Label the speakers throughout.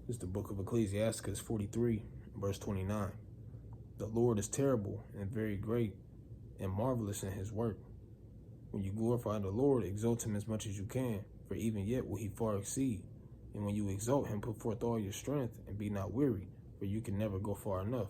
Speaker 1: This is the book of Ecclesiastes 43, verse 29. The Lord is terrible and very great and marvelous in his work. When you glorify the Lord, exalt him as much as you can, for even yet will he far exceed. And when you exalt him, put forth all your strength and be not weary, for you can never go far enough.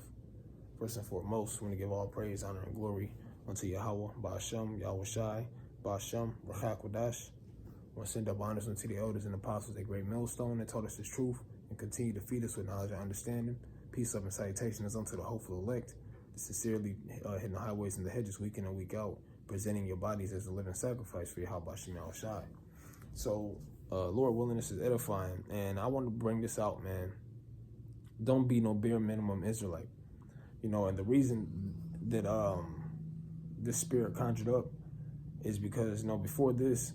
Speaker 1: First and foremost, we want to give all praise, honor, and glory unto Yahweh, Ba'ashem, Yahweh Shai, Ba'ashem, Rachak Wadash. I want to send up honors unto the elders and apostles, a great millstone that taught us his truth and continue to feed us with knowledge and understanding. Peace, love, and salutations unto the hopeful elect, sincerely hitting the highways and the hedges week in and week out, presenting your bodies as a living sacrifice for Yahweh Shai Shai. So, Lord willing, this is edifying, and I want to bring this out, man. Don't be no bare minimum Israelite. You know, and the reason that this spirit conjured up is because, you know, before this,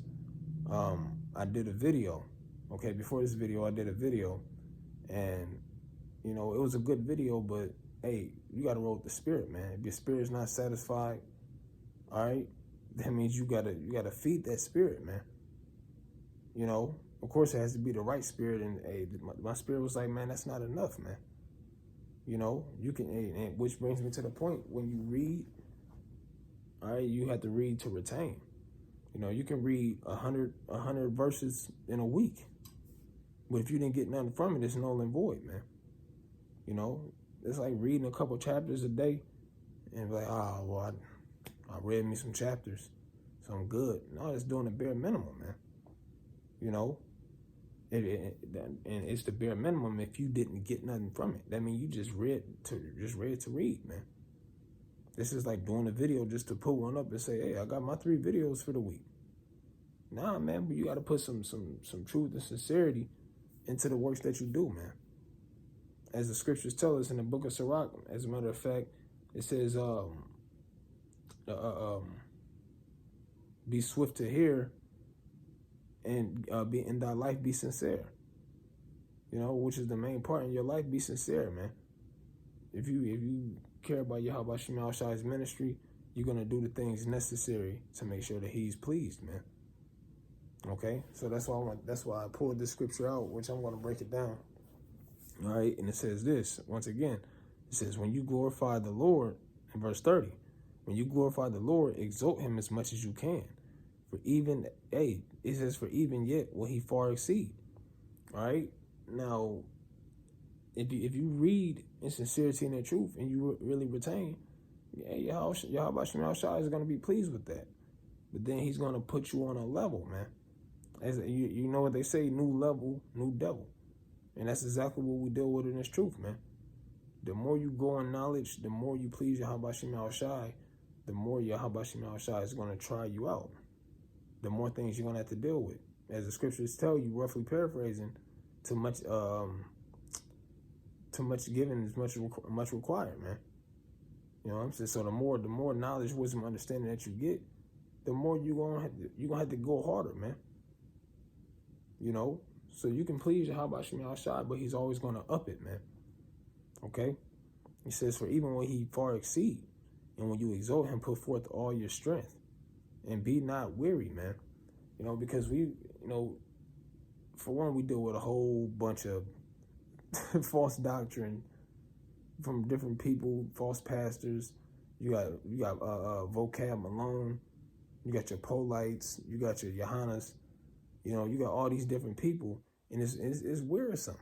Speaker 1: I did a video. Okay, before this video, I did a video, and, you know, it was a good video, but, hey, you got to roll with the spirit, man. If your spirit's not satisfied, all right, that means you gotta feed that spirit, man. You know, of course, it has to be the right spirit, and hey, my spirit was like, man, that's not enough, man. You know, you can, and which brings me to the point, when you read, all right, you have to read to retain. You know, you can read 100 verses in a week, but if you didn't get nothing from it, it's null and void, man. You know, it's like reading a couple chapters a day and be like, well, I read me some chapters, so I'm good. No, it's doing the bare minimum, man. You know, and it's the bare minimum if you didn't get nothing from it. That means you just read to read, man. This is like doing a video just to put one up and say, hey, I got my 3 videos for the week. Nah, man, but you got to put some truth and sincerity into the works that you do, man. As the scriptures tell us in the book of Sirach, as a matter of fact, it says, be swift to hear and be in thy life be sincere. You know, which is the main part in your life. Be sincere, man. If you care about Yahweh Shai Shai's ministry, you're gonna do the things necessary to make sure that he's pleased, man. Okay, so that's why I pulled this scripture out, which I'm gonna break it down. All right, and it says this once again. It says, when you glorify the Lord, in verse 30, when you glorify the Lord, exalt him as much as you can. For even, it says, for even yet will he far exceed. All right? Now, if you read in sincerity and in truth, and you really retain, Yahweh Shai is going to be pleased with that. But then he's going to put you on a level, man. As you know what they say, new level, new devil. And that's exactly what we deal with in this truth, man. The more you go in knowledge, the more you please Yahweh Shai, the more Yahweh Shai is going to try you out. The more things you're going to have to deal with. As the scriptures tell you, roughly paraphrasing, too much given is much required, man. You know what I'm saying? So the more knowledge, wisdom, understanding that you get, the more you're gonna have to go harder, man. You know? So you can please Yahweh Shai, but he's always gonna up it, man. Okay? He says, for even when he far exceed, and when you exalt him, put forth all your strength, and be not weary, man. You know, because for one, we deal with a whole bunch of false doctrine from different people, false pastors. You got Vocab Malone, you got your Polites, you got your Johannes. You know, you got all these different people, and it's wearisome.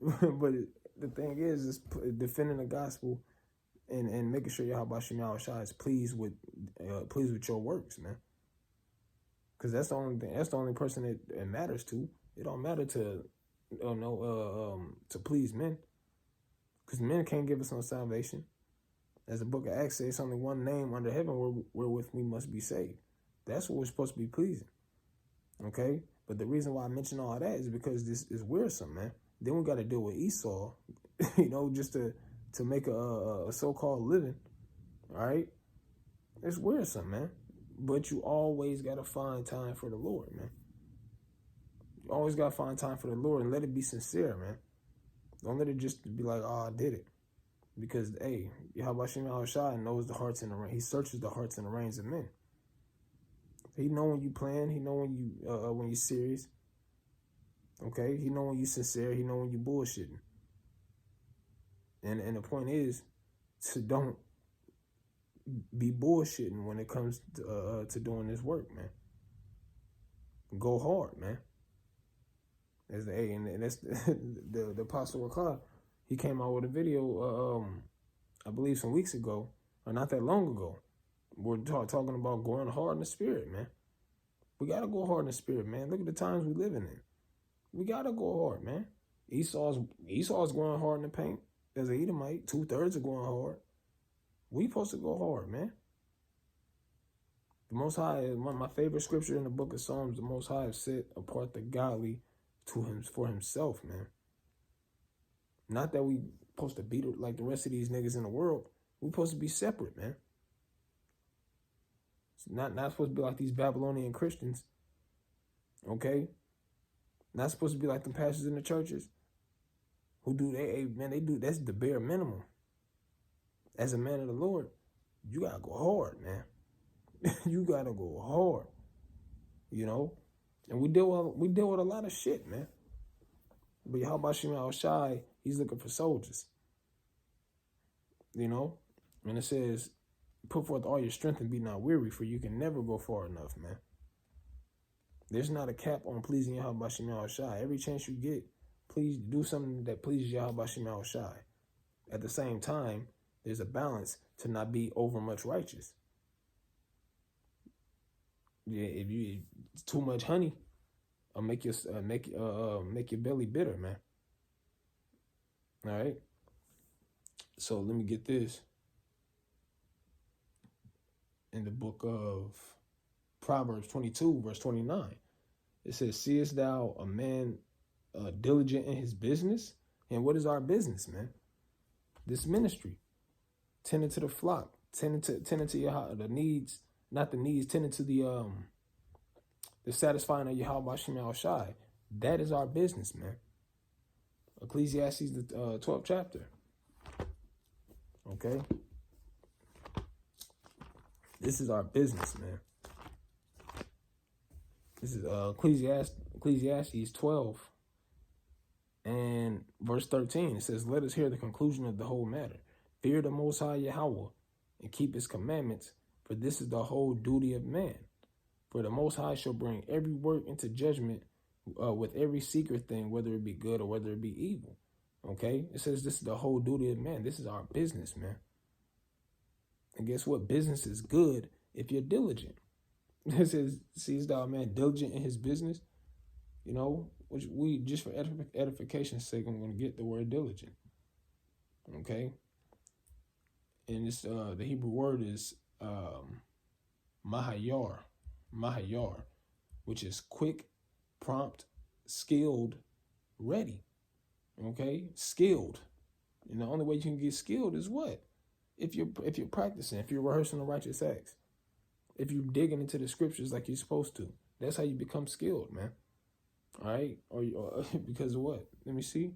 Speaker 1: But the thing is defending the gospel and making sure Yahweh Shai is pleased with your works, man. Because that's the only thing. That's the only person that it matters to. It don't matter to please men, because men can't give us no salvation. As the book of Acts says, only one name under heaven wherewith we must be saved. That's what we're supposed to be pleasing. Okay, but the reason why I mention all that is because this is wearisome, man. Then we got to deal with Esau, you know, just to make a so-called living. All right, it's wearisome, man. But you always got to find time for the Lord, man. You always got to find time for the Lord, and let it be sincere, man. Don't let it just be like, oh, I did it. Because, hey, Yahweh Shai knows the hearts and the reins. He searches the hearts and the reins of men. He know when you playing. He know when you're serious. Okay? He know when you sincere. He know when you bullshitting. And the point is to don't be bullshitting when it comes to doing this work, man. Go hard, man. And that's the Apostle Rakai. He came out with a video, I believe some weeks ago, or not that long ago. We're talking about going hard in the spirit, man. We got to go hard in the spirit, man. Look at the times we living in. We got to go hard, man. Esau's going hard in the paint as an Edomite. 2/3 are going hard. We supposed to go hard, man. The Most High is one of my favorite scripture in the book of Psalms. The Most High has set apart the godly for himself, man. Not that we supposed to beat it like the rest of these niggas in the world. We supposed to be separate, man. It's not supposed to be like these Babylonian Christians. Okay? Not supposed to be like the pastors in the churches who do they do that's the bare minimum. As a man of the Lord, you gotta go hard, man. You gotta go hard. You know? And we deal with a lot of shit, man. But how about Shema Shai? He's looking for soldiers. You know? And it says, put forth all your strength and be not weary, for you can never go far enough, man. There's not a cap on pleasing Yahweh Shema Shai. Every chance you get, please do something that pleases Yahweh Shema Shai. At the same time, there's a balance to not be over much righteous. Yeah, if you too much honey, make your belly bitter, man. All right. So let me get this. In the book of Proverbs 22, verse 29, it says, "Seest thou a man diligent in his business?" And what is our business, man? This ministry, tending to the flock, tending to your the needs, not the needs, tending to the satisfying of Yahweh Shema Shai. That is our business, man. Ecclesiastes, the 12th chapter. Okay? This is our business, man. This is Ecclesiastes 12 and verse 13. It says, "Let us hear the conclusion of the whole matter. Fear the Most High Yahweh and keep his commandments, for this is the whole duty of man. For the Most High shall bring every work into judgment with every secret thing, whether it be good or whether it be evil." Okay? It says this is the whole duty of man. This is our business, man. And guess what? Business is good if you're diligent. It says, "Seest thou a man diligent in his business?" You know, which we, just for edification's sake, I'm going to get the word diligent. Okay? And it's, the Hebrew word is mahayar, which is quick, prompt, skilled, ready. Okay? Skilled. And the only way you can get skilled is what? If you're practicing, if you're rehearsing the righteous acts, if you're digging into the scriptures like you're supposed to. That's how you become skilled, man. All right? Or because of what? Let me see.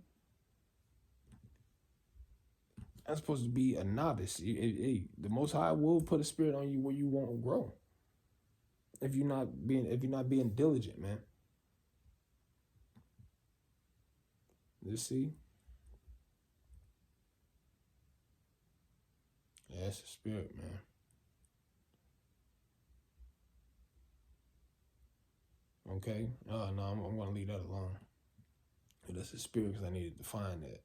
Speaker 1: I'm supposed to be a novice. The Most High will put a spirit on you where you won't grow. If you're not being diligent, man. Let's see. Yeah, that's the spirit, man. Okay. No, I'm going to leave that alone. That's the spirit because I needed to find that.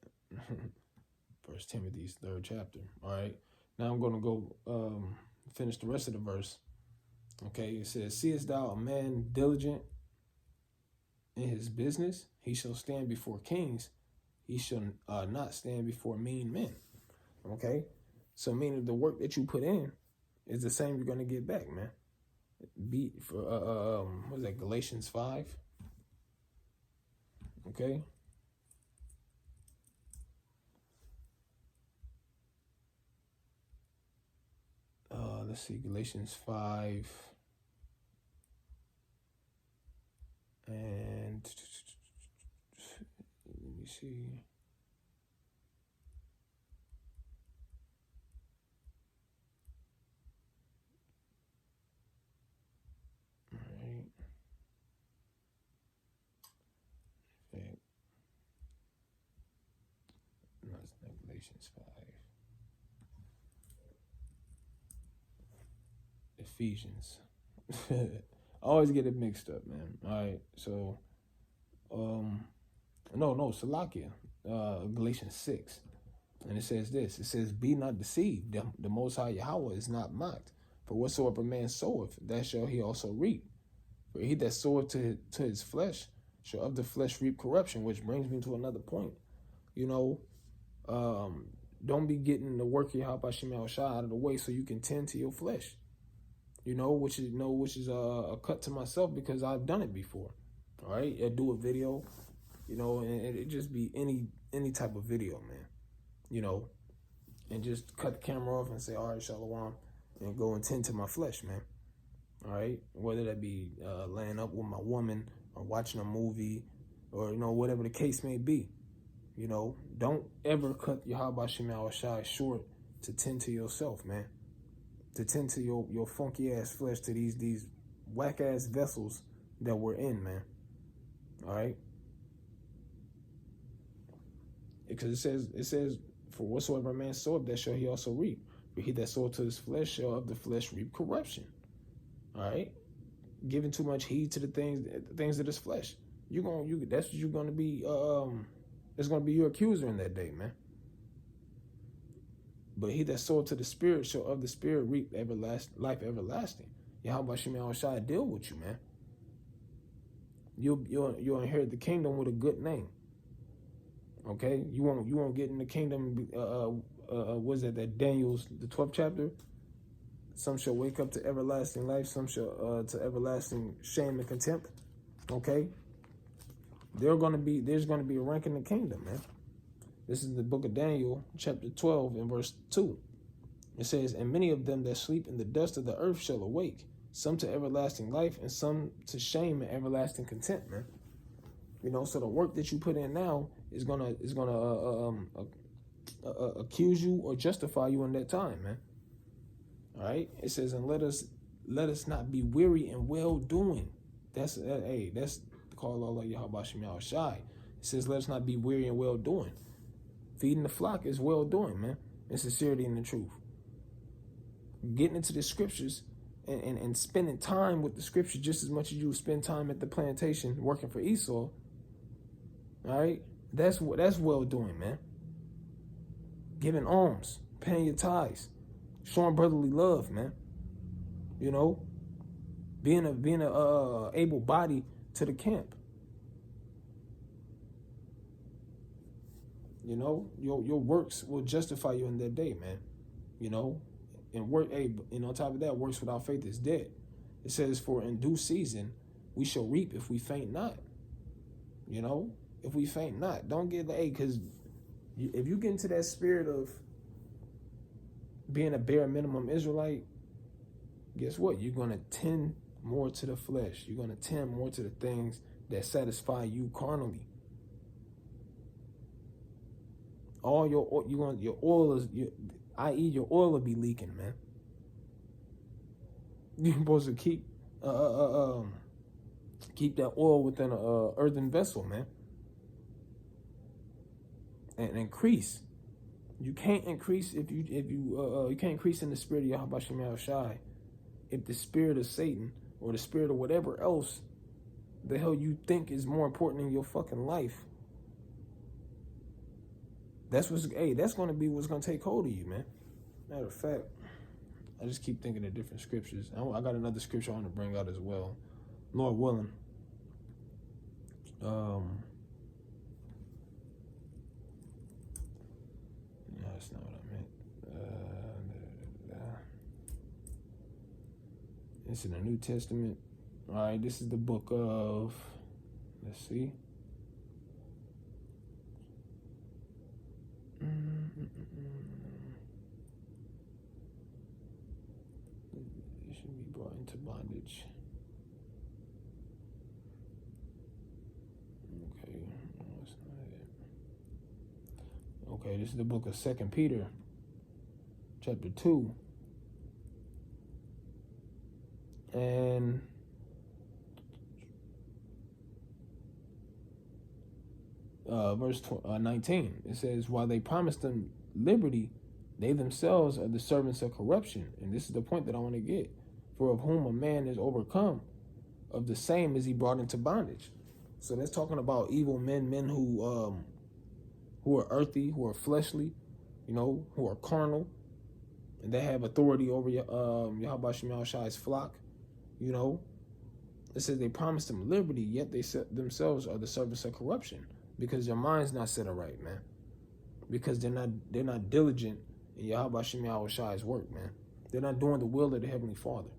Speaker 1: 1 Timothy's 3rd chapter. All right. Now I'm going to go finish the rest of the verse. Okay. It says, "Seest thou a man diligent in his business? He shall stand before kings. He shall not stand before mean men." Okay. So meaning the work that you put in is the same you're going to get back, man. Be for what is that, Galatians 5? Okay. Let's see, Galatians 5 and let me see. Galatians 5. Ephesians. I always get it mixed up, man. All right, so, Salakia, Galatians 6. And it says this, it says, be not deceived, the Most High Yahweh is not mocked. For whatsoever man soweth, that shall he also reap. For he that soweth to his flesh shall of the flesh reap corruption, which brings me to another point. Don't be getting the work of Yahweh Shemel Shai out of the way so you can tend to your flesh. Which is a cut to myself because I've done it before. All right, I do a video, and it just be any type of video, man. And just cut the camera off and say, all right, Shalom, and go and tend to my flesh, man. All right, whether that be laying up with my woman or watching a movie or, whatever the case may be. Don't ever cut Yahweh Shemel Shai short to tend to yourself, man. To tend to your funky ass flesh, to these whack ass vessels that we're in, man. All right. Because it says, for whatsoever man soweth, that shall he also reap. For he that soweth to his flesh shall of the flesh reap corruption. All right. Giving too much heed to the things of this flesh. That's what you're gonna be. It's gonna be your accuser in that day, man. But he that soweth to the spirit shall of the spirit reap life everlasting. Yahweh Shemel Shai deal with you, man. You'll inherit the kingdom with a good name. Okay, you won't get in the kingdom. Was that Daniel's the 12th chapter? Some shall wake up to everlasting life. Some shall to everlasting shame and contempt. Okay, there's gonna be a rank in the kingdom, man. This is the book of Daniel, chapter 12, and verse 2. It says, and many of them that sleep in the dust of the earth shall awake, some to everlasting life, and some to shame and everlasting contempt, man. So the work that you put in now is gonna accuse you or justify you in that time, man. All right. It says, and let us not be weary in well doing. That's called Allah Yahweh Shemel Shai. It says, let us not be weary in well doing. Feeding the flock is well doing, man, and sincerity in the truth. Getting into the scriptures and spending time with the scriptures just as much as you spend time at the plantation working for Esau. All right, that's well doing, man. Giving alms, paying your tithes, showing brotherly love, man. Being a able body to the camp. Your works will justify you in that day, man. And work, and on top of that, works without faith is dead. It says, for in due season, we shall reap if we faint not. If we faint not, don't get because if you get into that spirit of being a bare minimum Israelite, guess what? You're going to tend more to the flesh. You're going to tend more to the things that satisfy you carnally. All your oil i.e. your oil will be leaking, man. You're supposed to keep that oil within a earthen vessel, man, and increase. You can't increase if you can't increase in the spirit of Yahweh Shemel Shai if the spirit of Satan or the spirit of whatever else the hell you think is more important in your fucking life. That's going to be what's going to take hold of you, man. Matter of fact, I just keep thinking of different scriptures. I got another scripture I want to bring out as well. Lord willing. No, that's not what I meant. It's in the New Testament. All right, this is the book of, let's see. You should be brought into bondage. Okay, no, that's not it. Okay, this is the book of 2 Peter, chapter 2. And verse 19, it says, while they promised them liberty, they themselves are the servants of corruption. And this is the point that I want to get. For of whom a man is overcome, of the same is he brought into bondage. So that's talking about evil men, men who are earthy, who are fleshly, who are carnal, and they have authority over Yahweh Shem Shai's flock. It says they promised them liberty, yet they themselves are the servants of corruption, because their mind's not set right, man. Because they're not diligent in Yahweh Shem Shai's work, man. They're not doing the will of the Heavenly Father.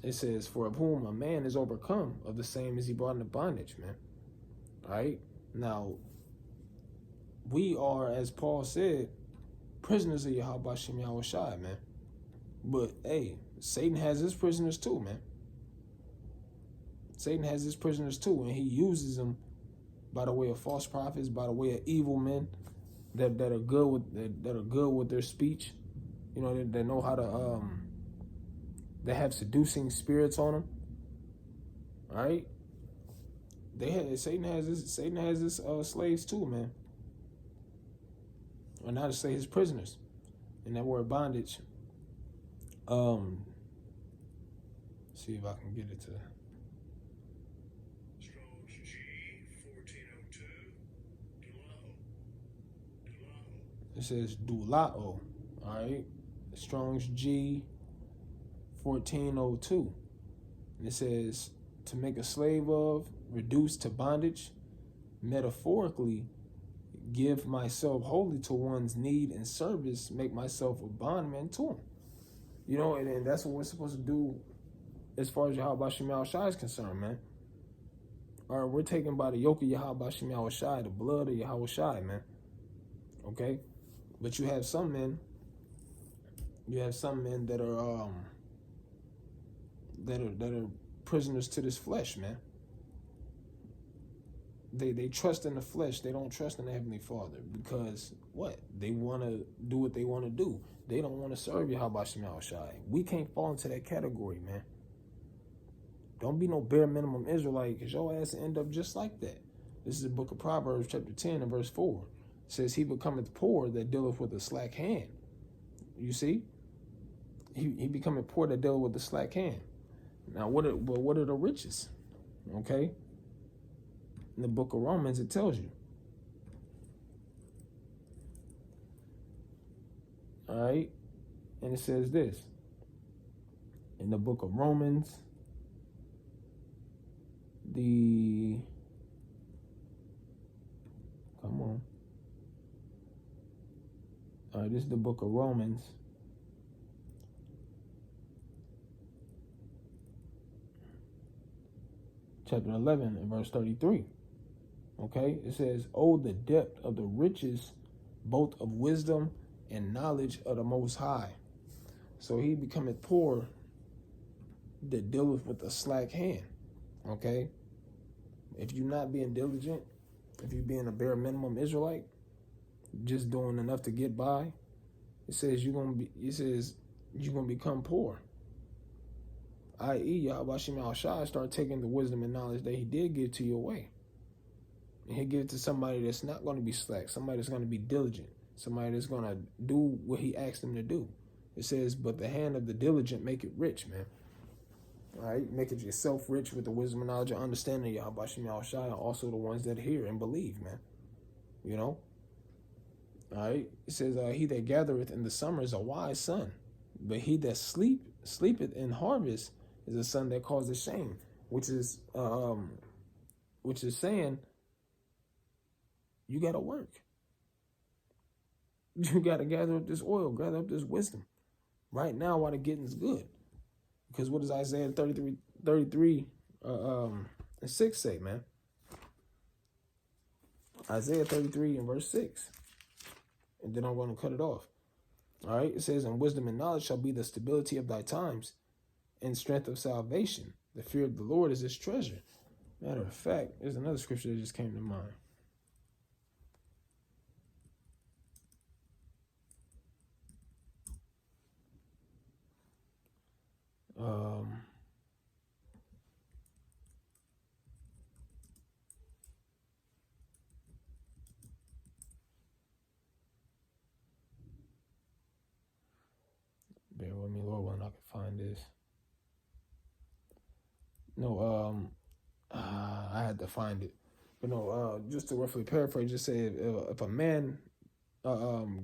Speaker 1: It says, for of whom a man is overcome, of the same is he brought into bondage, man. All right? Now, we are, as Paul said, prisoners of Yahweh Shem Shai, man. But, hey, Satan has his prisoners too, man. Satan has his prisoners too, and he uses them by the way of false prophets, by the way of evil men that are good with their speech, that know how to they have seducing spirits on them. All right, Satan has his slaves too, man. Or not to say his prisoners. And that word bondage. See if I can get it to.
Speaker 2: Strong's G 1402.
Speaker 1: It says dulao. All right, Strong's G 1402. And it says to make a slave of, reduce to bondage, metaphorically, give myself wholly to one's need and service, make myself a bondman to him. And that's what we're supposed to do as far as Yahweh Shem Shai is concerned, man. All right, we're taken by the yoke of Yahweh Shem Shai, the blood of Yahweh Shai, man. Okay? But you have some men that are that are prisoners to this flesh, man. They trust in the flesh. They don't trust in the Heavenly Father because what? They want to do what they want to do. They don't want to serve Yahweh Shem Shai. We can't fall into that category, man. Don't be no bare minimum Israelite, because your ass end up just like that. This is the book of Proverbs, chapter 10 and verse 4. It says, he becometh poor that dealeth with a slack hand. You see? He becometh poor that dealeth with a slack hand. Now, what are the riches? Okay? In the book of Romans, it tells you. All right? And it says this. In the book of Romans, All right, this is the book of Romans. Chapter 11 and verse 33. Okay, it says, oh, the depth of the riches, both of wisdom and knowledge of the Most High. So he becometh poor that dealeth with a slack hand. Okay, if you're not being diligent, if you're being a bare minimum Israelite, just doing enough to get by, it says you're gonna become poor. I.e., Yahweh Shem Shai start taking the wisdom and knowledge that he did give to you away. And he'll give it to somebody that's not going to be slack, somebody that's going to be diligent, somebody that's going to do what he asked them to do. It says, but the hand of the diligent make it rich, man. All right, make it yourself rich with the wisdom and knowledge and understanding of Yahweh Shem Shai, and also the ones that hear and believe, man. All right, it says, he that gathereth in the summer is a wise son, but he that sleepeth in harvest is a son that causes shame, which is saying you got to work. You got to gather up this oil, gather up this wisdom right now while the getting's good. Because what does Isaiah 33 and 6 say, man? Isaiah 33 and verse 6. And then I'm going to cut it off. All right, it says, and wisdom and knowledge shall be the stability of thy times, and strength of salvation. The fear of the Lord is his treasure. Matter of fact, there's another scripture that just came to mind. to find it. But no, just to roughly paraphrase, just say if a man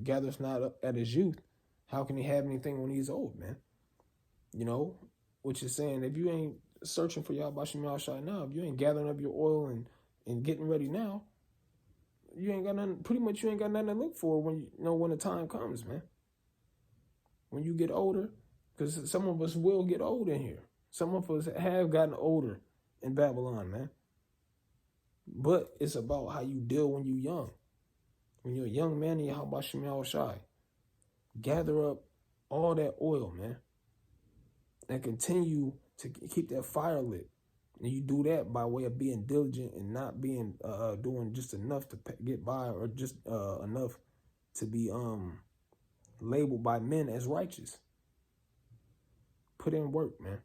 Speaker 1: gathers not up at his youth, how can he have anything when he's old, man? You know, which is saying if you ain't searching for Yahweh Shem Yahushua now, if you ain't gathering up your oil and getting ready now, you ain't got nothing. Pretty much, you ain't got nothing to look for when when the time comes, man. When you get older, because some of us will get old in here. Some of us have gotten older in Babylon, man. But it's about how you deal when you're young. When you're a young man in Yahweh Shem Yahushua, gather up all that oil, man, and continue to keep that fire lit. And you do that by way of being diligent and not being doing just enough to get by, or just enough to be labeled by men as righteous. Put in work, man.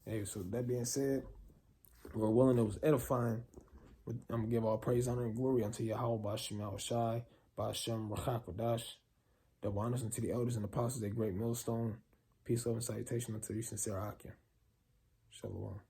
Speaker 1: Hey, so that being said, we're willing, it was edifying. I'm going to give all praise, honor, and glory unto Yahweh Ba'ashem Yahushai, Ba'ashem Rachak Kodash. Double honors unto the elders and apostles, a great millstone. Peace, love, and salutation unto you, sincere Akim. Shalom.